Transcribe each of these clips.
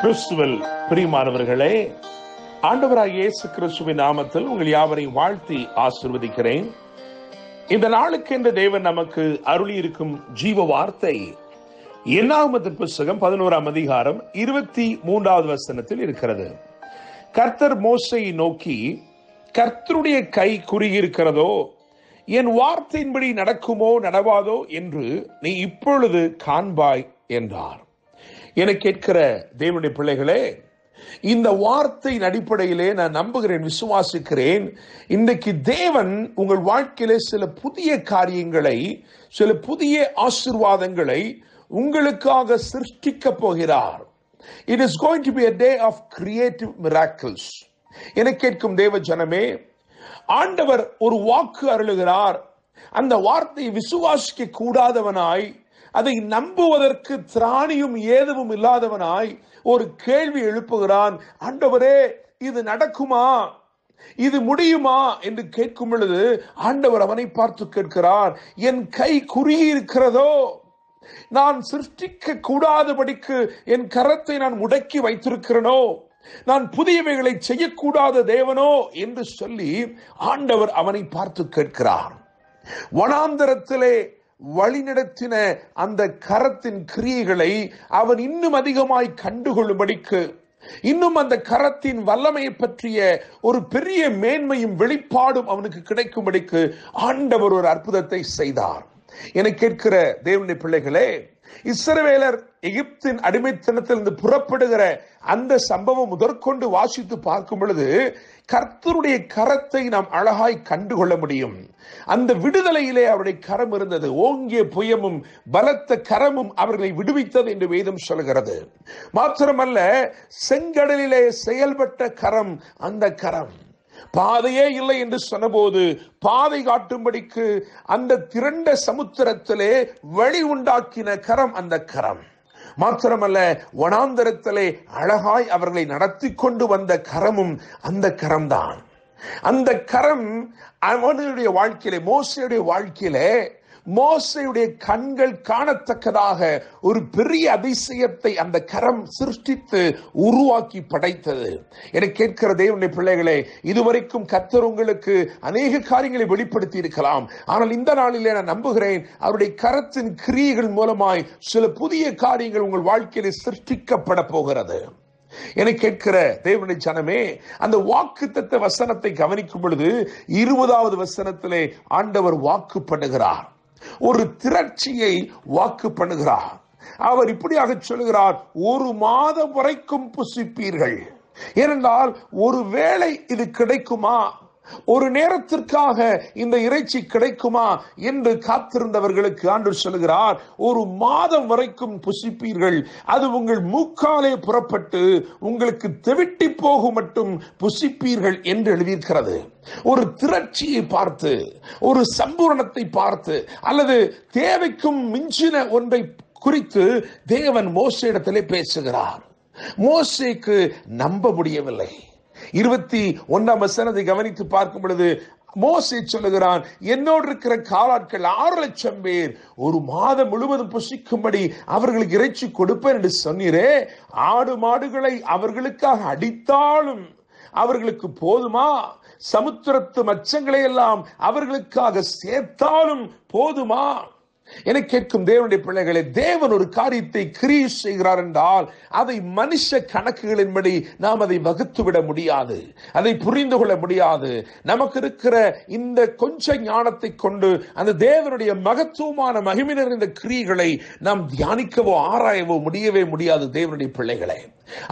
கிறிஸ்துவில் பிரியமானவர்களே, ஆண்டவராகிய இயேசு கிறிஸ்துவின் நாமத்தில் உங்கள் யாவரையும் வாழ்த்தி ஆசீர்வதிக்கிறேன். இந்த நாளுக்கென்று தேவன் நமக்கு அருளி இருக்கும் ஜீவ வார்த்தை என்னாகமத்தின் புத்தகம் 11ஆம் அதிகாரம் 23வது வசனத்தில் இருக்கிறது. கர்த்தர் மோசேயை நோக்கி, கர்த்தருடைய கை குறுகியிருக்கிறதோ, என் வார்த்தையின்படி நடக்குமோ நடவாதோ என்று நீ இப்பொழுது காண்பாய் என்றார். என கேட்கிற தேவனுடைய பிள்ளைகளே, இந்த வார்த்தையின் அடிப்படையிலே நான் நம்புகிறேன், விசுவாசிக்கிறேன். இன்றைக்கு தேவன் உங்கள் வாழ்க்கையிலே சில புதிய காரியங்களை, சில புதிய ஆசீர்வாதங்களை உங்களுக்காக சிருஷ்டிக்க போகிறார். It is going to be a day of creative miracles. என கேட்கும் தேவ ஜனமே, ஆண்டவர் ஒரு வாக்கு அருளுகிறார். அந்த வார்த்தையை விசுவாசிக்க கூடாதவனாய், அதை நம்புவதற்கு திராணியும் ஏதுவும் இல்லாதவனாய் ஒரு கேள்வி எழுப்புகிறான். ஆண்டவரே, இது நடக்குமா, இது முடியுமா என்று கேட்கும் பொழுது ஆண்டவர் அவனை பார்த்து கேட்கிறார், என் கை குறுகி இருக்கிறதோ, நான் சிருஷ்டிக்க கூடாதபடிக்கு என் கரத்தை நான் முடக்கி வைத்திருக்கிறேனோ, நான் புதியவைகளை செய்யக்கூடாத தேவனோ என்று சொல்லி ஆண்டவர் அவனை பார்த்து கேட்கிறார். வனாந்தரத்திலே வழிநடத்தின அந்த கரத்தின் கிரியைகளை அவன் இன்னும் அதிகமாய் கண்டுகொள்ளும்படிக்கு, இன்னும் அந்த கரத்தின் வல்லமையை பற்றிய ஒரு பெரிய மேன்மையும் வெளிப்பாடும் அவனுக்கு கிடைக்கும்படிக்கு ஆண்டவர் ஒரு அற்புதத்தை செய்தார். என கேட்கிற தேவனுடைய பிள்ளைகளே, இஸ்ரவேலர் எகிப்தின் அடிமைத்தனத்திலிருந்து புறப்படுகிற அந்த சம்பவம் முதற்கொண்டு வாசித்து பார்க்கும் பொழுது கர்த்தருடைய கரத்தை நாம் அழகாய் கண்டுகொள்ள முடியும். அந்த விடுதலையிலே அவருடைய கரம் இருந்தது. ஓங்கிய புயமும் பலத்த கரமும் அவர்களை விடுவித்தது என்று வேதம் சொல்கிறது. மாத்திரமல்ல, செங்கடலிலே செயல்பட்ட கரம் அந்த கரம். பாதையே இல்லை என்று சொன்னபோது பாதை காட்டும்படிக்கு அந்த திரண்ட சமுத்திரத்திலே வழி உண்டாக்கின கரம் அந்த கரம். மாத்திரமல்ல, வனாந்தரத்திலே அழகாய் அவர்களை நடத்தி கொண்டு வந்த கரமும் அந்த கரம்தான். அந்த கரம் அவனுடைய வாழ்க்கையிலே, மோசேயுடைய வாழ்க்கையிலே, மோசேயுடைய கண்கள் காணத்தக்கதாக ஒரு பெரிய அதிசயத்தை அந்த கரம் சிருஷ்டித்து உருவாக்கி படைத்தது. என கேட்கிற தேவனுடைய பிள்ளைகளே, இதுவரைக்கும் கர்த்தர் உங்களுக்கு அநேக காரியங்களை வெளிப்படுத்தி இருக்கலாம். ஆனால் இந்த நாளிலே நான் நம்புகிறேன், அவருடைய கரத்தின் கிரியைகள் மூலமாய் சில புதிய காரியங்கள் உங்கள் வாழ்க்கையிலே சிருஷ்டிக்கப்பட போகிறது. என கேட்கிற தேவனுடைய ஜனமே, அந்த வாக்குத்தத்த வசனத்தை கவனிக்கும் பொழுது 20வது வசனத்திலே ஆண்டவர் வாக்கு பண்ணுகிறார், ஒரு திரட்சியை வாக்கு பண்ணுகிறார். அவர் இப்படியாக சொல்லுகிறார், ஒரு மாதம் வரைக்கும் புசிப்பீர்கள். ஏனென்றால் ஒருவேளை இது கிடைக்குமா, ஒரு நேரத்திற்காக இந்த இறைச்சி கிடைக்குமா என்று காத்திருந்தவர்களுக்கு ஆண்டவர் சொல்லுகிறார், ஒரு மாதம் வரைக்கும் புசிப்பீர்கள். அது உங்கள் மூக்காலே புறப்பட்டு உங்களுக்கு தெவிட்டி போகும் மட்டும் புசிப்பீர்கள் என்று எழுதியிருக்கிறது. ஒரு திரட்சியை பார்த்து, ஒரு சம்பூரணத்தை பார்த்து, அல்லது தேவைக்கும் மிஞ்சின ஒன்றை குறித்து தேவன் மோசேயிடத்திலே பேசுகிறார். மோசேக்கு நம்ப முடியவில்லை. 21ஆம் வசனத்தை கவனித்து பார்க்கும் பொழுது மோசே சொல்லுகிறான், என்னோடு இருக்கிற காலாட்கள் 6 லட்சம் பேர் ஒரு மாதம் முழுவதும் புசிக்கும்படி அவர்களுக்கு இறைச்சி கொடுப்பேன் என்று சொன்னீரே, ஆடு மாடுகளை அவர்களுக்காக அடித்தாலும் அவர்களுக்கு போதுமா? சமுத்திரத்து மச்சங்களை எல்லாம் அவர்களுக்காக சேர்த்தாலும் போதுமா? என கேட்கும் தேவனுடைய பிள்ளைகளே, தேவன் ஒரு காரியத்தை கிரியை செய்கிறார் என்றால் அதை மனுஷ கணக்குகளின்படி நாம் அதை வகுத்துவிட முடியாது, அதை புரிந்து கொள்ள முடியாது. நமக்கு இருக்கிற இந்த கொஞ்ச ஞானத்தை கொண்டு அந்த தேவனுடைய மகத்துவமான மகிமை நிறைந்த கிரியைகளை நாம் தியானிக்கவோ ஆராயவோ முடியவே முடியாது. தேவனுடைய பிள்ளைகளே,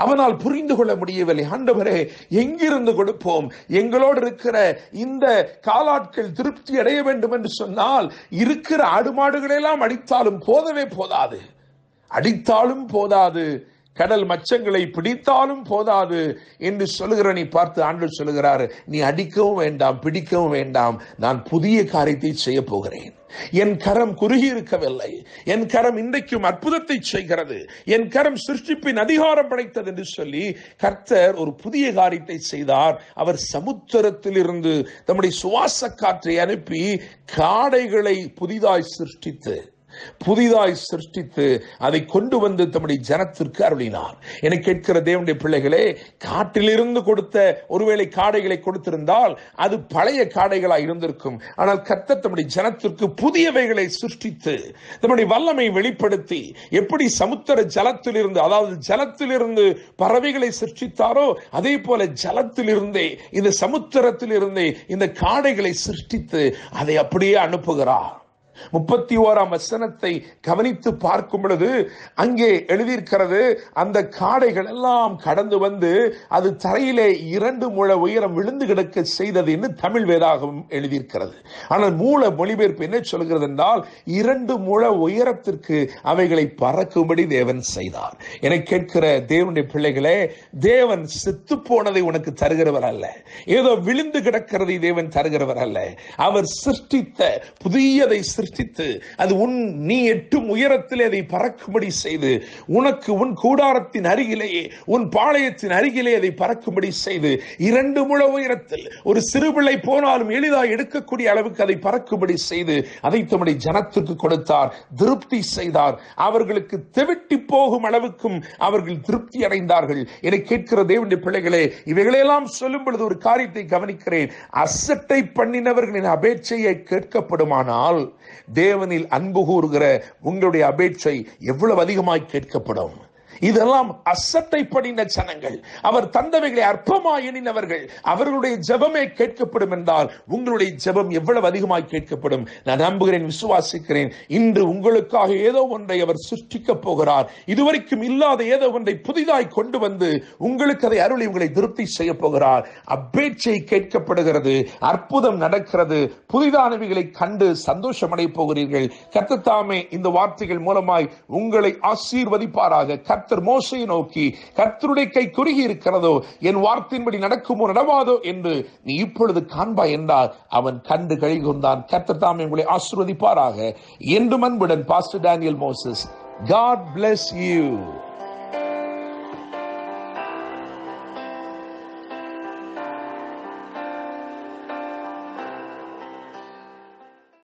அவனால் புரிந்து கொள்ள முடியவில்லை. ஆண்டவரே, எங்கிருந்து கொடுப்போம்? எங்களோடு இருக்கிற இந்த காலாட்கள் திருப்தி அடைய வேண்டும் என்று சொன்னால் இருக்கிற ஆடு மாடுகளை எல்லாம் அடித்தாலும் போதவே போதாது, அடித்தாலும் போதாது, கடல் மச்சங்களை பிடித்தாலும் போதாது என்று சொல்லுகிற நீ பார்த்து ஆண்டவர் சொல்லுகிறார், நீ அடிக்கவும் வேண்டாம், பிடிக்கவும் வேண்டாம், நான் புதிய காரியத்தை செய்ய போகிறேன். என் கரம் குறுகி இருக்கவில்லை, என் கரம் இன்றைக்கும் அற்புதத்தை செய்கிறது, என் கரம் சிருஷ்டிப்பின் அதிகாரம் படைத்தது என்று சொல்லி கர்த்தர் ஒரு புதிய காரியத்தை செய்தார். அவர் சமுத்திரத்திலிருந்து தம்முடைய சுவாச காற்றை அனுப்பி காடைகளை புதிதாய் சிருஷ்டித்து புதிதாய் சிருஷ்டித்து அதை கொண்டு வந்து தம்முடைய ஜனத்திற்கு அருளினார். என கேட்கிற தேவனுடைய பிள்ளைகளே, காட்டிலிருந்து கொடுத்த ஒருவேளை காடைகளை கொடுத்திருந்தால் அது பழைய காடைகளாய் இருந்திருக்கும். ஆனால் கர்த்தர் தம்முடைய ஜனத்திற்கு புதியவைகளை சிருஷ்டித்து தம்முடைய வல்லமை வெளிப்படுத்தி எப்படி சமுத்திர ஜலத்திலிருந்து, அதாவது ஜலத்திலிருந்து பறவைகளை சிருஷ்டித்தாரோ அதே போல ஜலத்திலிருந்தே இந்த சமுத்திரத்திலிருந்தே இந்த காடைகளை சிருஷ்டித்து அதை அப்படியே அனுப்புகிறார். 31ஆம் வசனத்தை கவனித்து பார்க்கும் பொழுது அங்கே எழுதியிருக்கிறது, அந்த காடைகள் எல்லாம் கடந்து வந்து அது தரையிலே 2 முழ உயரம் விழுந்து கிடக்க செய்தது என்று தமிழ் வேதாகமம் எழுதியிருக்கிறது. ஆனால் மூல மொழிபெயர்ப்பு என்ன சொல்கிறது என்றால் 2 முழ உயரத்திற்கு அவைகளை பறக்கும்படி தேவன் செய்தார். என கேட்கிற தேவனுடைய பிள்ளைகளே, தேவன் செத்து போனதை உனக்கு தருகிறவர் அல்ல, ஏதோ விழுந்து கிடக்கிறதை தேவன் தருகிறவர் அல்ல. அவர் சிருஷ்டித்த புதியதை அது நீ எட்டும் உயரத்திலே அதை பறக்கும்படி செய்து உனக்கு உன் கூடாரத்தின் அருகிலேயே உன் பாளையத்தின் அருகிலே அதை பறக்கும்படி செய்து 2 முழ உயரத்தில் ஒரு சிறுபிள்ளை போனாலும் எளிதாக எடுக்கக்கூடிய அளவுக்கு அதை பறக்கும்படி செய்து அதை தம்முடைய ஜனத்துக்கு கொடுத்தார், திருப்தி செய்தார். அவர்களுக்கு தெவிட்டி போகும் அளவுக்கும் அவர்கள் திருப்தி அடைந்தார்கள். என கேட்கிற தேவனுடைய பிள்ளைகளே, இவைகளெல்லாம் சொல்லும் பொழுது ஒரு காரியத்தை கவனிக்கிறேன். அசட்டை பண்ணினவர்களின் அபேட்சையை கேட்கப்படுமானால் தேவனில் அன்பு கூறுகிற உங்களுடைய அபேட்சை எவ்வளவு அதிகமாய் கேட்கப்படும். இதெல்லாம் அசட்டை பண்ணின ஜனங்கள், அவர் தந்தவைகளை அற்பமாய் எண்ணினவர்கள், அவர்களுடைய ஜெபமே கேட்கப்படும் என்றால் உங்களுடைய ஜெபம் எவ்வளவு அதிகமாய் கேட்கப்படும். நான் நம்புகிறேன், விசுவாசிக்கிறேன், இன்று உங்களுக்காக ஏதோ ஒன்றை அவர் சிருஷ்டிக்க போகிறார். இதுவரைக்கும் இல்லாத ஏதோ ஒன்றை புதிதாய் கொண்டு வந்து உங்களுக்கு அதை அருளி உங்களை திருப்தி செய்ய போகிறார். அபேட்சை கேட்கப்படுகிறது, அற்புதம் நடக்கிறது, புதிதானவைகளை கண்டு சந்தோஷமடைய போகிறீர்கள். கர்த்தர் தாமே இந்த வார்த்தைகள் மூலமாய் உங்களை ஆசீர்வதிப்பாராக. கர்த்தர் மோசேயை நோக்கி, கர்த்தருடைய கை குறுகி இருக்கிறதோ, என் வார்த்தையின்படி நடக்குமோ நடவாதோ என்று நீ இப்பொழுது காண்பாய் என்றார். அவன் கண்டு கழிகொண்டான். கர்த்தர் தாமே உங்களை ஆசீர்வதிப்பாராக. என்றும் அன்புடன் pastor Daniel Moses. God bless you.